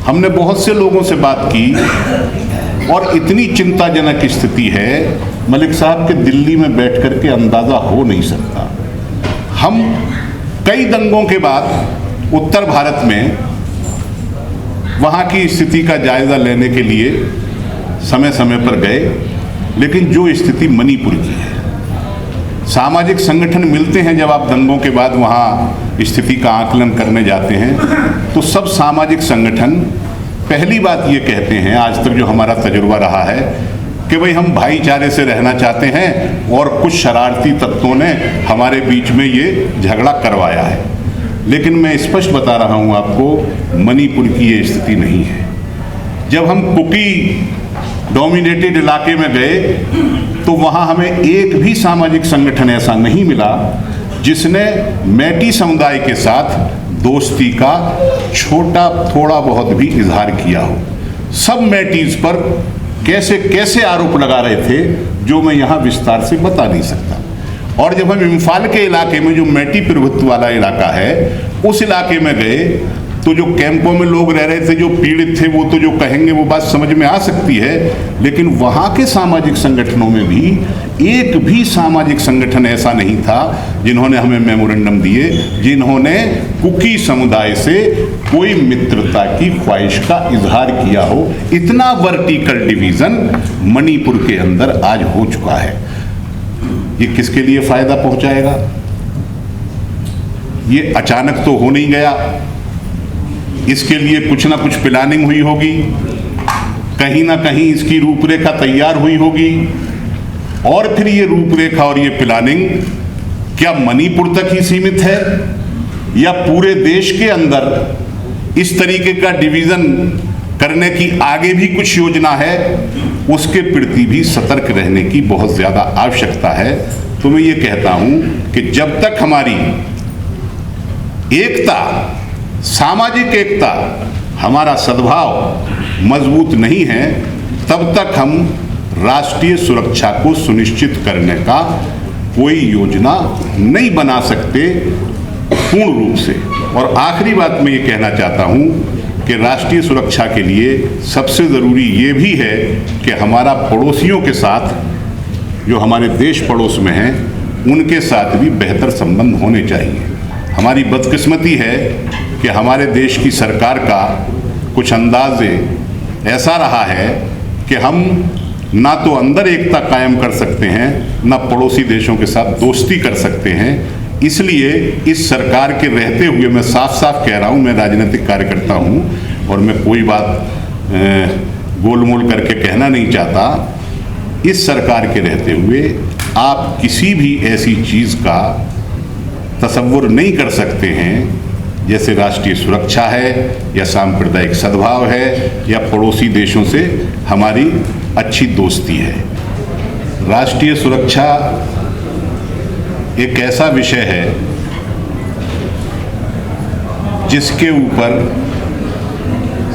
हमने बहुत से लोगों से बात की और इतनी चिंताजनक स्थिति है, मलिक साहब के दिल्ली में बैठ कर के अंदाज़ा हो नहीं सकता। हम कई दंगों के बाद उत्तर भारत में वहाँ की स्थिति का जायज़ा लेने के लिए समय समय पर गए, लेकिन जो स्थिति मणिपुर की है, सामाजिक संगठन मिलते हैं जब आप दंगों के बाद वहाँ स्थिति का आकलन करने जाते हैं, तो सब सामाजिक संगठन पहली बात ये कहते हैं, आज तक जो हमारा तजुर्बा रहा है, कि भाई हम भाईचारे से रहना चाहते हैं और कुछ शरारती तत्वों ने हमारे बीच में ये झगड़ा करवाया है। लेकिन मैं स्पष्ट बता रहा हूँ आपको, मणिपुर की ये स्थिति नहीं है। जब हम कुकी डोमिनेटेड इलाके में गए तो वहाँ हमें एक भी सामाजिक संगठन ऐसा नहीं मिला जिसने मैटी समुदाय के साथ दोस्ती का छोटा थोड़ा बहुत भी इजहार किया हो। सब मैटीज पर कैसे कैसे आरोप लगा रहे थे जो मैं यहाँ विस्तार से बता नहीं सकता। और जब हम इम्फाल के इलाके में, जो मैटी प्रभुत्व वाला इलाका है, उस इलाके में गए तो जो कैंपों में लोग रह रहे थे, जो पीड़ित थे, वो तो जो कहेंगे वो बात समझ में आ सकती है, लेकिन वहाँ के सामाजिक संगठनों में भी एक भी सामाजिक संगठन ऐसा नहीं था जिन्होंने हमें मेमोरेंडम दिए, जिन्होंने कुकी समुदाय से कोई मित्रता की ख्वाहिश का इजहार किया हो। इतना वर्टिकल डिवीज़न मणिपुर के अंदर आज हो चुका है। ये किसके लिए फ़ायदा पहुँचाएगा? ये अचानक तो हो नहीं गया, इसके लिए कुछ ना कुछ प्लानिंग हुई होगी, कहीं ना कहीं इसकी रूपरेखा तैयार हुई होगी, और फिर ये रूपरेखा और ये प्लानिंग क्या मणिपुर तक ही सीमित है या पूरे देश के अंदर इस तरीके का डिवीज़न करने की आगे भी कुछ योजना है? उसके प्रति भी सतर्क रहने की बहुत ज़्यादा आवश्यकता है। तो मैं ये कहता हूँ कि जब तक हमारी एकता, सामाजिक एकता, हमारा सद्भाव मजबूत नहीं है, तब तक हम राष्ट्रीय सुरक्षा को सुनिश्चित करने का कोई योजना नहीं बना सकते पूर्ण रूप से। और आखिरी बात मैं ये कहना चाहता हूँ कि राष्ट्रीय सुरक्षा के लिए सबसे ज़रूरी ये भी है कि हमारा पड़ोसियों के साथ, जो हमारे देश पड़ोस में हैं, उनके साथ भी बेहतर संबंध होने चाहिए। हमारी बदकिस्मती है कि हमारे देश की सरकार का कुछ अंदाज़े ऐसा रहा है कि हम ना तो अंदर एकता कायम कर सकते हैं, ना पड़ोसी देशों के साथ दोस्ती कर सकते हैं। इसलिए इस सरकार के रहते हुए मैं साफ साफ कह रहा हूँ, मैं राजनीतिक कार्यकर्ता हूँ और मैं कोई बात गोलमोल करके कहना नहीं चाहता। इस सरकार के रहते हुए आप किसी भी ऐसी चीज़ का तसव्वुर नहीं कर सकते हैं जैसे राष्ट्रीय सुरक्षा है या सांप्रदायिक सद्भाव है या पड़ोसी देशों से हमारी अच्छी दोस्ती है। राष्ट्रीय सुरक्षा एक ऐसा विषय है जिसके ऊपर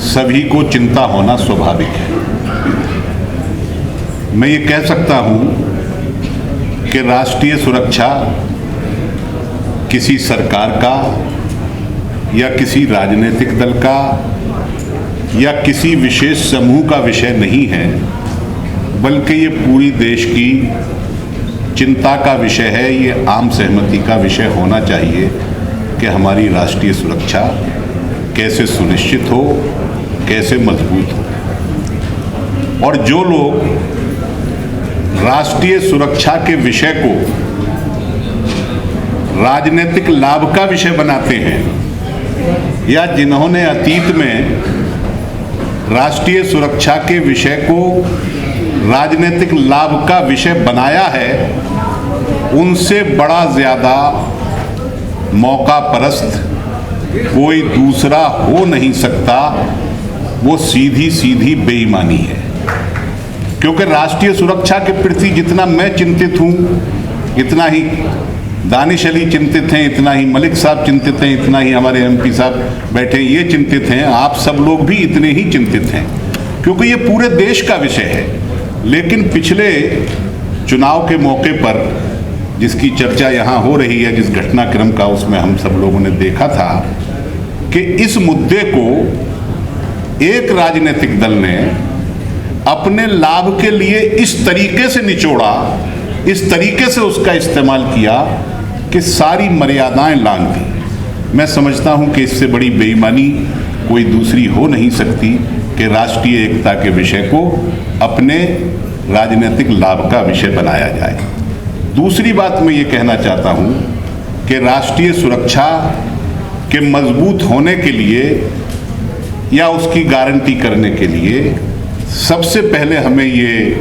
सभी को चिंता होना स्वाभाविक है। मैं ये कह सकता हूँ कि राष्ट्रीय सुरक्षा किसी सरकार का या किसी राजनीतिक दल का या किसी विशेष समूह का विषय नहीं है, बल्कि ये पूरी देश की चिंता का विषय है। ये आम सहमति का विषय होना चाहिए कि हमारी राष्ट्रीय सुरक्षा कैसे सुनिश्चित हो, कैसे मजबूत हो। और जो लोग राष्ट्रीय सुरक्षा के विषय को राजनीतिक लाभ का विषय बनाते हैं या जिन्होंने अतीत में राष्ट्रीय सुरक्षा के विषय को राजनीतिक लाभ का विषय बनाया है, उनसे बड़ा ज़्यादा मौका परस्त कोई दूसरा हो नहीं सकता। वो सीधी सीधी बेईमानी है, क्योंकि राष्ट्रीय सुरक्षा के प्रति जितना मैं चिंतित हूँ, इतना ही दानिश अली चिंतित हैं, इतना ही मलिक साहब चिंतित हैं, इतना ही हमारे एमपी साहब बैठे ये चिंतित हैं, आप सब लोग भी इतने ही चिंतित हैं, क्योंकि ये पूरे देश का विषय है। लेकिन पिछले चुनाव के मौके पर जिसकी चर्चा यहाँ हो रही है, जिस घटनाक्रम का, उसमें हम सब लोगों ने देखा था कि इस मुद्दे को एक राजनीतिक दल ने अपने लाभ के लिए इस तरीके से निचोड़ा, इस तरीके से उसका इस्तेमाल किया कि सारी मर्यादाएं लांघ दी। मैं समझता हूं कि इससे बड़ी बेईमानी कोई दूसरी हो नहीं सकती कि राष्ट्रीय एकता के विषय को अपने राजनीतिक लाभ का विषय बनाया जाए। दूसरी बात मैं ये कहना चाहता हूं कि राष्ट्रीय सुरक्षा के मजबूत होने के लिए या उसकी गारंटी करने के लिए सबसे पहले हमें ये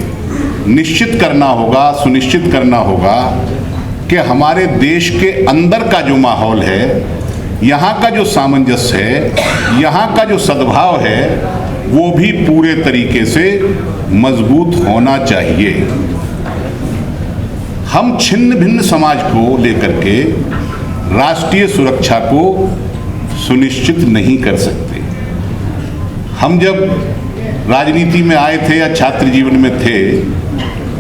निश्चित करना होगा, सुनिश्चित करना होगा कि हमारे देश के अंदर का जो माहौल है, यहाँ का जो सामंजस्य है, यहाँ का जो सद्भाव है, वो भी पूरे तरीके से मजबूत होना चाहिए। हम छिन्न भिन्न समाज को लेकर के राष्ट्रीय सुरक्षा को सुनिश्चित नहीं कर सकते। हम जब राजनीति में आए थे या छात्र जीवन में थे,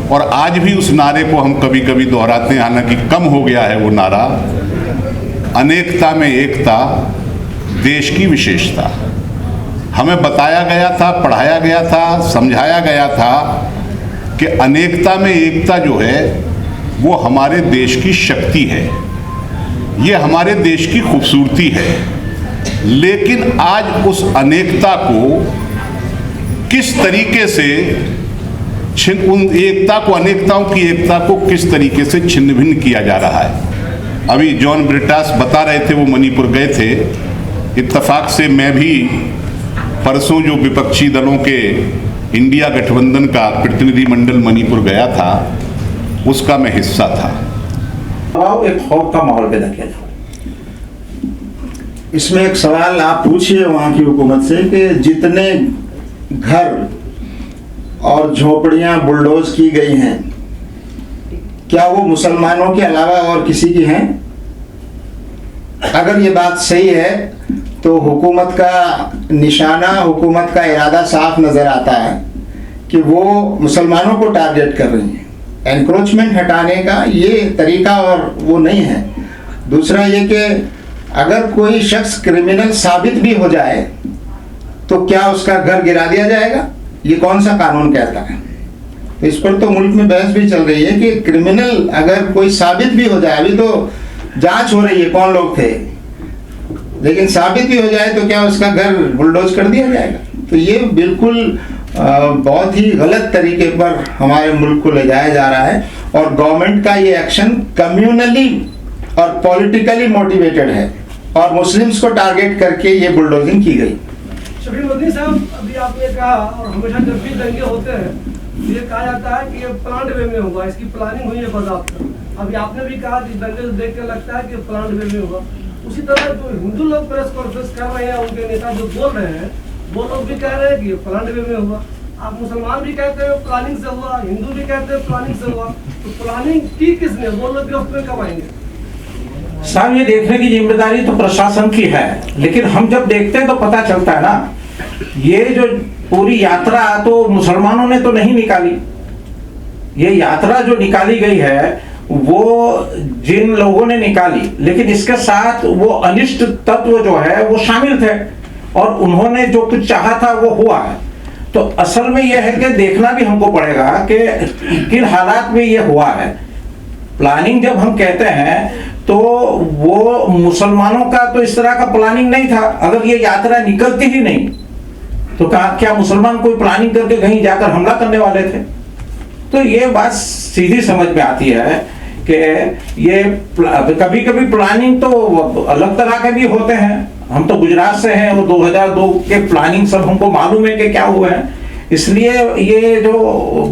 और आज भी उस नारे को हम कभी कभी दोहराते हैं, हालांकि कम हो गया है वो नारा, अनेकता में एकता, देश की विशेषता। हमें बताया गया था, पढ़ाया गया था, समझाया गया था कि अनेकता में एकता जो है वो हमारे देश की शक्ति है, ये हमारे देश की खूबसूरती है। लेकिन आज उस अनेकता को किस तरीके से उन एकता को, अनेकताओं की एकता को किस तरीके से छिन्न भिन्न किया जा रहा है। अभी जॉन ब्रिटास बता रहे थे, वो मणिपुर गए थे। इत्तेफाक से मैं भी परसों जो विपक्षी दलों के इंडिया गठबंधन का प्रतिनिधिमंडल मणिपुर गया था, उसका मैं हिस्सा था। एक खौफ का माहौल पैदा किया जाए। इसमें एक सवाल आप पूछिए वहां की हुकूमत से कि जितने घर और झोपड़ियां बुलडोज की गई हैं, क्या वो मुसलमानों के अलावा और किसी की हैं? अगर ये बात सही है तो हुकूमत का निशाना, हुकूमत का इरादा साफ नजर आता है कि वो मुसलमानों को टारगेट कर रही है। एनक्रोचमेंट हटाने का ये तरीका और वो नहीं है। दूसरा ये कि अगर कोई शख्स क्रिमिनल साबित भी हो जाए तो क्या उसका घर गिरा दिया जाएगा? ये कौन सा कानून कहता है? तो इस पर तो मुल्क में बहस भी चल रही है कि क्रिमिनल अगर कोई साबित भी हो जाए, अभी तो जांच हो रही है कौन लोग थे, लेकिन साबित भी हो जाए तो क्या उसका घर बुलडोज कर दिया जाएगा? तो ये बिल्कुल बहुत ही गलत तरीके पर हमारे मुल्क को ले जाया जा रहा है, और गवर्नमेंट का ये एक्शन कम्युनली और पॉलिटिकली मोटिवेटेड है, और मुस्लिम्स को टारगेट करके ये बुलडोजिंग की गई। शफीक मदनी साहब, अभी आपने कहा, और हमेशा जब भी दंगे होते हैं ये कहा जाता है कि ये प्लांट वे में होगा, इसकी प्लानिंग हुई है बाज़ाब्ता। अभी आपने भी कहा कि दंगे देख कर लगता है कि प्लांट वे में होगा। उसी तरह जो हिंदू लोग प्रेस कॉन्फ्रेंस कर रहे हैं, उनके नेता जो बोल रहे हैं, वो लोग भी कह रहे हैं कि प्लांट वे में होगा। आप मुसलमान भी कहते हैं प्लानिंग से हुआ, हिंदू भी कहते हैं प्लानिंग से हुआ, तो प्लानिंग की किसने? वो लोग गिरफ्त में कब आएंगे? साहब, ये देखने की जिम्मेदारी तो प्रशासन की है, लेकिन हम जब देखते हैं तो पता चलता है ना, ये जो पूरी यात्रा तो मुसलमानों ने तो नहीं निकाली। ये यात्रा जो निकाली गई है वो जिन लोगों ने निकाली, लेकिन इसके साथ वो अनिष्ट तत्व जो है वो शामिल थे, और उन्होंने जो कुछ चाहा था वो हुआ है। तो असल में यह है कि देखना भी हमको पड़ेगा कि किन हालात में ये हुआ है। प्लानिंग जब हम कहते हैं तो वो मुसलमानों का तो इस तरह का प्लानिंग नहीं था। अगर ये यात्रा निकलती ही नहीं तो क्या मुसलमान कोई प्लानिंग करके कहीं जाकर हमला करने वाले थे? तो ये बात सीधी समझ में आती है कि ये कभी कभी प्लानिंग तो अलग तरह के भी होते हैं। हम तो गुजरात से हैं, वो 2002 के प्लानिंग सब हमको मालूम है कि क्या हुए हैं। इसलिए ये जो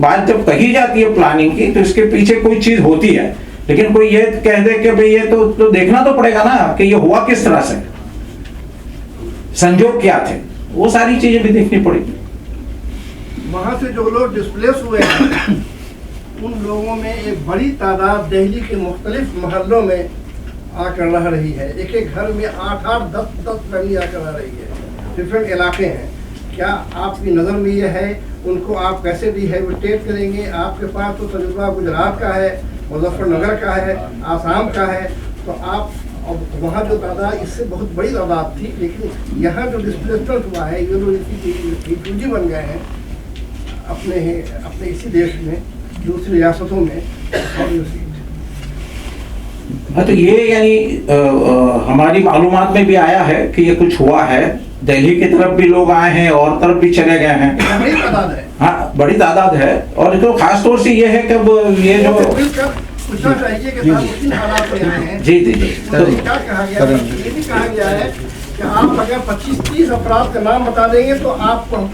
बात जब कही जाती है प्लानिंग की, तो इसके पीछे कोई चीज होती है। लेकिन कोई ये कह दे कि भाई ये तो देखना तो पड़ेगा ना कि ये हुआ किस तरह से, संजोग क्या थे, वो सारी चीजें भी देखनी पड़ेगी। वहाँ से जो लोग डिस्प्लेस हुए हैं उन लोगों में एक बड़ी तादाद दिल्ली के मुख्तलिफ मोहल्लों में आकर रह रही है। एक एक घर में 8-8, 10-10 फैमिली आकर रह रही है। डिफरेंट इलाके हैं। क्या आपकी नज़र में ये है, उनको आप कैसे रिहेबिलिटेट करेंगे? आपके पास तो तजुर्बा गुजरात का है, मुजफ्फरनगर का है, आसाम का है, तो आप और वहाँ जो तादाद इससे बहुत बड़ी तादाद थी, लेकिन यहाँ जो डिस्प्लेसमेंट हुआ है, ये लोग रिफ्यूजी बन गए हैं अपने इसी देश में, दूसरी रियासतों में। हाँ, तो ये यानी हमारी मालूमात में भी आया है कि ये कुछ हुआ है, दिल्ली की तरफ भी लोग आए हैं और तरफ भी चले गए हैं। बड़ी तादाद है। हाँ, बड़ी तादाद है। और तो खास तौर से ये है कि अब ये जो पूछना चाहिए कि साहब किन हालात में आए हैं। जी जी जी, तो क्या कहा गया है, ये भी कहा गया है कि आप अगर 25-30 अपराध का नाम बता देंगे तो आपको